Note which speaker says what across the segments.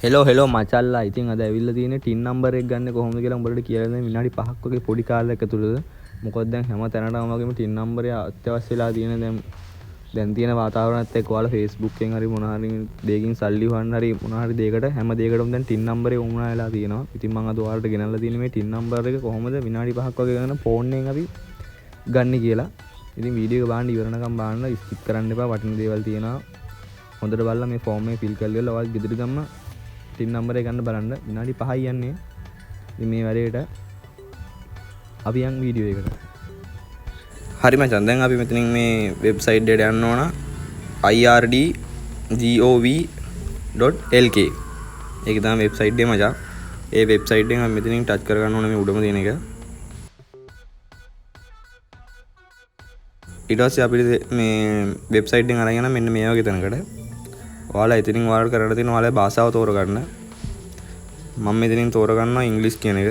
Speaker 1: Hello මචල්ලා ඉතින් අද ඇවිල්ලා තියෙන්නේ ටින් නම්බර් එක ගන්න කොහොමද කියලා උඹට කියලා දෙන්න විනාඩි 5ක් වගේ පොඩි කාලයක් ඇතුළත. මොකද දැන් හැම තැනටම වගේම ටින් නම්බරය අත්‍යවශ්‍ය වෙලා තියෙන දැන් තියෙන වාතාවරණයත් එක්ක ඔයාලා Facebook එකෙන් හරි මොන හරි දෙයකින් සල්ලි හොයන්න හරි මොන හරි දෙයකට හැම දෙයකටම දැන් ටින් නම්බරේ වුණා වෙලා තියෙනවා. ඉතින් මම අද ඔයාලට ගෙනල්ලා තියෙන්නේ මේ ටින් නම්බර් එක කොහොමද විනාඩි 5ක් වගේ ගන්න ෆෝන් එකෙන් අපි ගන්න කියලා. ඉතින් වීඩියෝ එක බලන්න ඉවරනකම් බලන්න ස්කිප් කරන්න එපා. වටින දේවල් තියෙනවා. හොඳට බලලා මේ ෆෝම් එක ෆිල් කරලා ඔයාලා ගෙදර ගම්ම ටින් නම්බර් එක ගන්න බලන්න. විනාඩි 5යි යන්නේ. ඉතින් මේ වැඩේට අපි යන් වීඩියෝ එකට. හරි මචං, දැන් අපි මෙතනින් මේ වෙබ්සයිට් එකට යන්න ඕන. irdgov.lk. ඒක තමයි වෙබ්සයිට් එක මචං. ඒ වෙබ්සයිට් එකෙන් අපි මෙතනින් ටච් කර ගන්න ඕන මේ උඩම තියෙන එක. ඊට පස්සේ අපිට මේ වෙබ්සයිට් එකෙන් අරගෙන මෙන්න මේ වගේ තැනකට ඔයාලා ඉතින් ඔයාලට කරන්න තියෙන ඔයාලගේ භාෂාව තෝරගන්න. මම මෙතනින් තෝරගන්නවා ඉංග්‍රීසි කියන එක.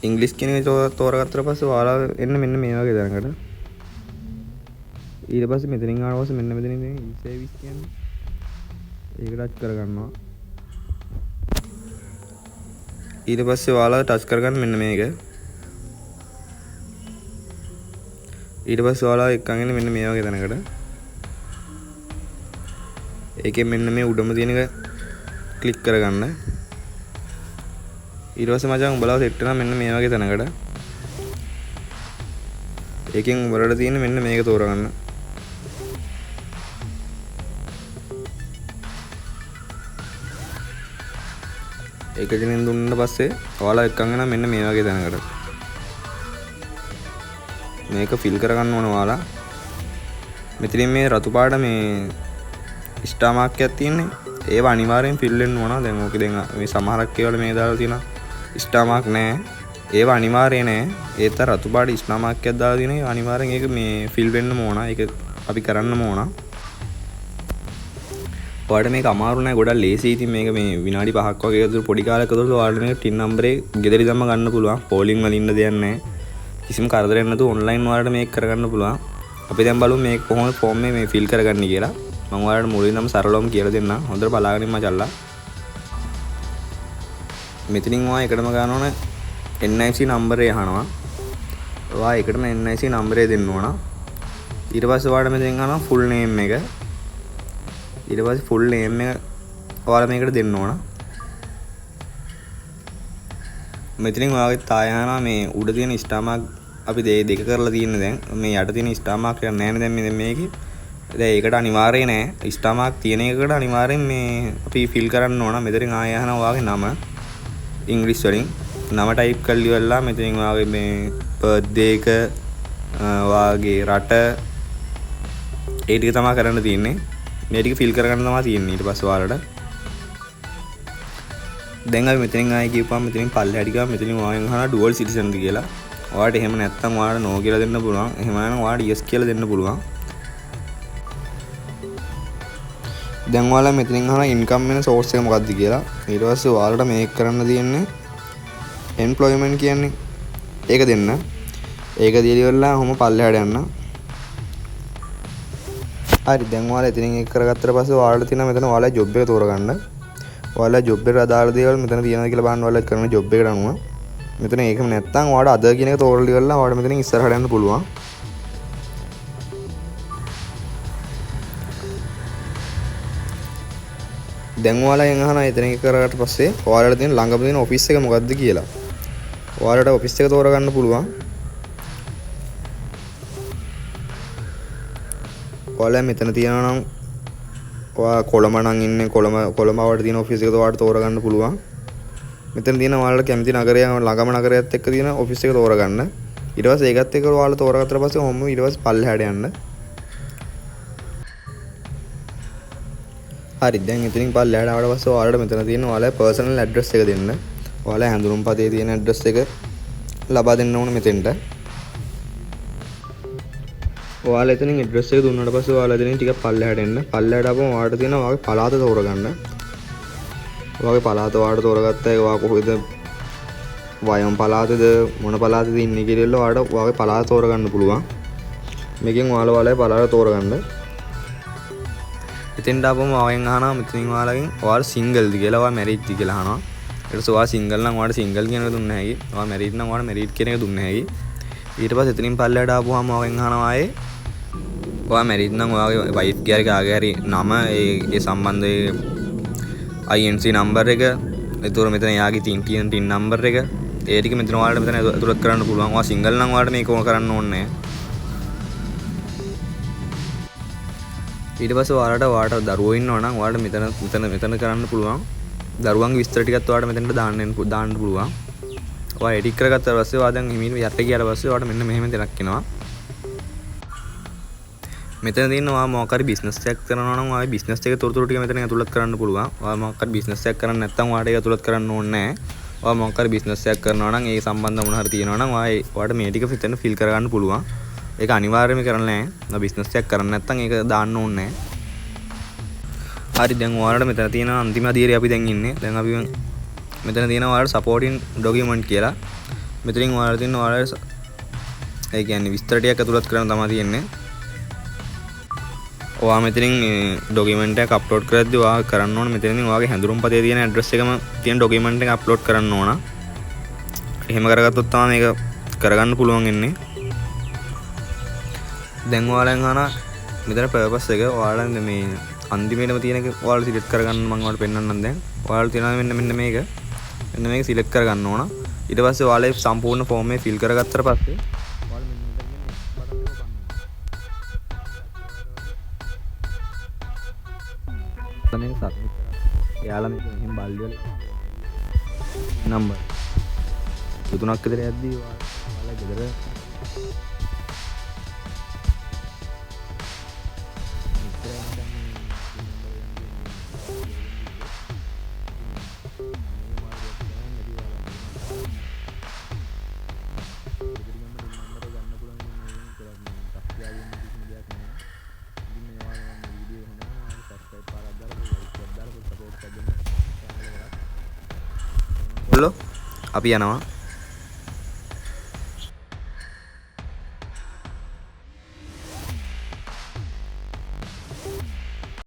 Speaker 1: ඉංග්‍රීසි කියන එක තෝරගත්තට පස්සේ ඔයාලා එන්න මෙන්න මේ වගේ දැනකට. ඊට පස්සේ මෙතනින් ආවට පස්සේ මෙන්න මෙතනින් තියෙන e-service කියන්නේ ඒක ටච් කරගන්නවා. ඊට පස්සේ ඔයාලා ටච් කරගන්න මෙන්න මේක. ඊට පස්සේ ඔයාලා එක්කගෙන මෙන්න මේ වගේ තැනකට. ඒකෙන් මෙන්න මේ උඩම තියෙන එක ක්ලික් කරගන්න. ඊට පස්සේ මචං උඹලා සෙට් වෙනවා මෙන්න මේ වගේ තැනකට. ඒකෙන් උඹලට තියෙන මෙන්න මේක තෝරගන්න. ඒක දිනෙන් දුන්නාට පස්සේ ඔයාලා එක්කගෙන මෙන්න මේ වගේ තැනකට. මේක ෆිල් කරගන්න ඕන ඔයාලා. මෙතනින් මේ රතු පාට මේ ස්ටාර් මාක් එකක් තියෙන්නේ. ඒව අනිවාර්යෙන් ෆිල් වෙන්න ඕන. දැන් ඕකේ දැන් මේ සමහරක් ඒවල මේ දාලා තියෙනවා ස්ටාර් මාක් නැහැ. ඒව අනිවාර්ය නැහැ. ඒත් රතු පාට ස්ටාර් මාක් එකක් දාලා තියෙනවා. අනිවාර්යෙන් ඒක මේ ෆිල් වෙන්නම ඕන. ඒක අපි කරන්නම ඕන. ඔයාලට මේක අමාරු නෑ, ගොඩක් ලේසි. ඉතින් මේක මේ විනාඩි 5ක් වගේ ඇතුළත පොඩි කාලයක ඇතුළත ඔයාලට මේක ටින් නම්බරේ ගෙදරි දැම්ම ගන්න පුළුවන්. පෝලිං වල ඉන්න දෙයක් නෑ. කිසිම කරදරයක් නැතුව ඔන්ලයින් ඔයාලට මේක කරගන්න පුළුවන්. අපි දැන් බලමු මේක කොහොමද ෆෝම් මේ ෆිල් කරගන්නේ කියලා. මම ඔයාලට මුලින්ම සරලවම කියලා දෙන්නම්. හොඳට බලාගෙන ඉන්න මචල්ලා. මෙතනින් ඔයා එකටම ගන්න ඕන NIC නම්බරේ අහනවා. ඔයා එකටම NIC නම්බරේ දෙන්න ඕන. ඊට පස්සේ ඔයාලට මෙතෙන් අහනවා ෆුල් නේම් එක. ඊට පස්සේ ෆුල් නේම් එක ඔයාලා මේකට දෙන්න ඕන. මෙතනින් ඔයාගේ තායහනා මේ උඩ තියෙන ස්ටාර් මාක් අපි දෙක කරලා තියෙන්නේ. දැන් මේ යට තියෙන ස්ටාර් මාක් එක නැහැ නේ දැන් මේකේ. දැන් ඒකට අනිවාර්යය නැහැ. ස්ටාර් මාක් තියෙන එකකට අනිවාර්යෙන් මේ අපි ෆිල් කරන්න ඕන. මෙතනින් ආය යනවා ඔයාගේ නම ඉංග්‍රීසි වලින් නම ටයිප් කරලා ඉවරලා මෙතනින් ඔයාගේ මේ බර්ත්ඩේ එක ඔයාගේ රට ඒ ටික තමයි කරන්න තියෙන්නේ. මේ ටික ෆිල් කරගන්න තමයි තියෙන්නේ. ඊට පස්සේ ඔයාලට දැන් අපි මෙතනින් ආයෙ කියපුවාම මෙතනින් පල්ලෙහාට ගියාම මෙතනින් ඔයාගෙන් අහනවා ඩුවල් සිටිසන්ද කියලා. ඔයාලට එහෙම නැත්නම් ඔයාලට නෝ කියලා දෙන්න පුළුවන්. එහෙම නැත්නම් ඔයාලට yes කියලා දෙන්න පුළුවන්. දැන් ඔයාලා මෙතනින් අහනවා ඉන්කම් වෙන සෝර්ස් එක මොකක්ද කියලා. ඊට පස්සේ ඔයාලට මේක කරන්න තියෙන්නේ එම්ප්ලොයිමන්ට් කියන්නේ ඒක දෙන්න. ඒක දීලා ඉවරලා ඔහොම පල්ලෙහාට යන්න. හරි, දැන් ඔයාලා එතනින් ඒක කරගත්තට පස්සේ ඔයාලට තියෙනවා මෙතන ඔයාලා ජොබ් එක තෝරගන්න. ඔයාලා ජොබ් එකට අදාළ දේවල් මෙතන තියෙනවා කියලා බලන්න. ඔයාලා කරන ජොබ් එකට අනුව මෙතන ඒකම නැත්තම් ඔයාලට අද කියන එක තෝරලා ඉවරලා ඔයාලට මෙතනින් ඉස්සරහට යන්න පුළුවන්. දැන් ඔයාලා එන් අහනවා එතන ඒක කරගත්ත පස්සේ ඔයාලට තියෙන ළඟම තියෙන ඔෆිස් එක මොකද්ද කියලා. ඔයාලට ඔෆිස් එක තෝරගන්න පුළුවන්. ඔයාලා මෙතන තියෙනවා නම් ඔයා කොළඹ නම් ඉන්නේ කොළඹ වට තියෙන ඔෆිස් එක ඔයාලට තෝරගන්න පුළුවන්. මෙතන තියෙන ඔයාලට කැමති නගරය ළඟම නගරයත් එක්ක තියෙන ඔෆිස් එක තෝරගන්න. ඊට පස්සේ ඒකත් එක්ක ඔයාලා තෝරගත්තට පස්සේ ඔහොම ඊට පස්සේ පල්ලෙහාට යන්න. හරි, දැන් ඉතින් පල්ලෙහාට ආවට පස්සේ ඔයාලට මෙතන තියෙන ඔයාලගේ පර්සනල් ඇඩ්‍රස් එක දෙන්න. ඔයාලා හැඳුනුම්පතේ තියෙන ඇඩ්‍රස් එක ලබා දෙන්න ඕන මෙතෙන්ට. ඔයාලා එතනින් ඇඩ්‍රස් එක දුන්නාට පස්සේ ඔයාලා එතනින් ටිකක් පල්ලෙහාට එන්න. පල්ලෙහාට ආවම ඔයාලට තියෙනවා ඔයාගේ පළාත තෝරගන්න. ඔයාගේ පළාත ඔයාලට තෝරගත්තා ඒක ඔයා කොහෙද වයම් පළාතද මොන පළාතද ඉන්නේ කියලා ඔයාලට ඔයාගේ පළාත තෝරගන්න පුළුවන්. මේකෙන් ඔයාලා පළාත තෝරගන්න. එතෙන්ට ආපුවම ඔයගෙන් අහනවා මෙතනින් ඔයාලගෙන් ඔයාලා සිංගල්ද කියලා, ඔයා මැරිඩ්ද කියලා අහනවා. ඊට පස්සේ ඔයා සිංගල් නම් ඔයාලට සිංගල් කියන එක දුන්නේ නැහැ. ඔයා මැරිඩ් නම් ඔයාලට මැරිඩ් කියන එක දුන්නේ නැහැ. ඊට පස්සේ එතනින් පල්ලෙහාට ආපුවාම ඔයගෙන් අහනවා ආයේ ඔයා මැරිඩ් නම් ඔයාගේ වයිෆ් ගාගේ හරි නම ඒ සම්බන්ධයේ INC නම්බර් එක, ඒතර මෙතන එයාගේ තියෙන ටින් නම්බර් එක, ඒ ටික මෙතන ඔයාලට මෙතන ඇතුළත් කරන්න පුළුවන්. ඔයා සිංගල් නම් ඔයාලට මේක කරන්න ඕනේ නැහැ. ඊට පස්සේ ඔයාලට දරුවෝ ඉන්නවා නම් ඔයාලට මෙතන කරන්න පුළුවන්. දරුවන්ගේ විස්තර ටිකත් ඔයාලට මෙතනට දාන්න පුළුවන්. ඔයා එඩිට් කරගත්තා පස්සේ ඔයා දැන් හිමින් යට ගියාට පස්සේ ඔයාලට මෙන්න මෙහෙම දෙයක් එනවා. මෙතන තියෙන ඔයා මොකක් හරි බිස්නස් එකක් කරනවා නම් ඔයාගේ බිස්නස් එකේ තොරතුරු ටික මෙතන ඇතුළත් කරන්න පුළුවන්. ඔයා මොකක් හරි බිස්නස් එකක් කරන්නේ නැත්නම් ඔයාට ඒක ඇතුළත් කරන්න ඕනේ නැහැ. ඔයා මොකක් හරි බිස්නස් එකක් කරනවා නම් ඒ සම්බන්ධ මොන හරි තියෙනවා නම් ඔයාට මේ ටික මෙතන ෆිල් කරගන්න පුළුවන්. ඒක අනිවාර්යයෙන්ම කරන්න නැහැ. ඔයා බිස්නස් එකක් කරන්නේ නැත්නම් ඒක දාන්න ඕනේ නැහැ. හරි දැන් ඔයාලට මෙතන තියෙන අන්තිම අදියරේ අපි දැන් ඉන්නේ. දැන් අපි මෙතන තියෙනවා ඔයාලට සපෝටින් ඩොකියුමන්ට් කියලා. මෙතනින් ඔයාලට තියෙන ඔයාලට ඒ කියන්නේ විස්තර ටිකක් ඇතුළත් කරන්න තමයි තියෙන්නේ. ඔයා මෙතනින් ඩොකියුමන්ට් එක අප්ලෝඩ් කරද්දී ඔයා කරන්න ඕන මෙතනින් ඔයාගේ හැඳුනුම්පතේ තියෙන ඇඩ්‍රස් එකම තියෙන ඩොකියුමන්ට් එක අප්ලෝඩ් කරන්න ඕන. එහෙම කරගත්තොත් තමයි මේක කරගන්න පුළුවන් වෙන්නේ. දැන් ඔයාලෙන් අහන මෙතන පර්පස් එක ඔයාලා මේ අන්තිමේටම තියෙන එක ඔයාලා සිලෙක්ට් කරගන්න මම ඔයාලට පෙන්නන්නම් දැන්. ඔයාලා තියෙනවා මෙන්න මේක. මෙන්න මේක සිලෙක්ට් කරගන්න ඕන. ඊට පස්සේ ඔයාලා සම්පූර්ණ ෆෝම් එක ෆිල් කරගත්තට පස්සේ ඔයාලා මෙන්න මෙතන බටන් එක ගන්න. සබ්මිට් කරලා එයාලා මේක මෙහෙම බල්ලි වල නම්බර් තුනක් විතර යද්දී ඔයාලා ගෙදර අපි යනවා.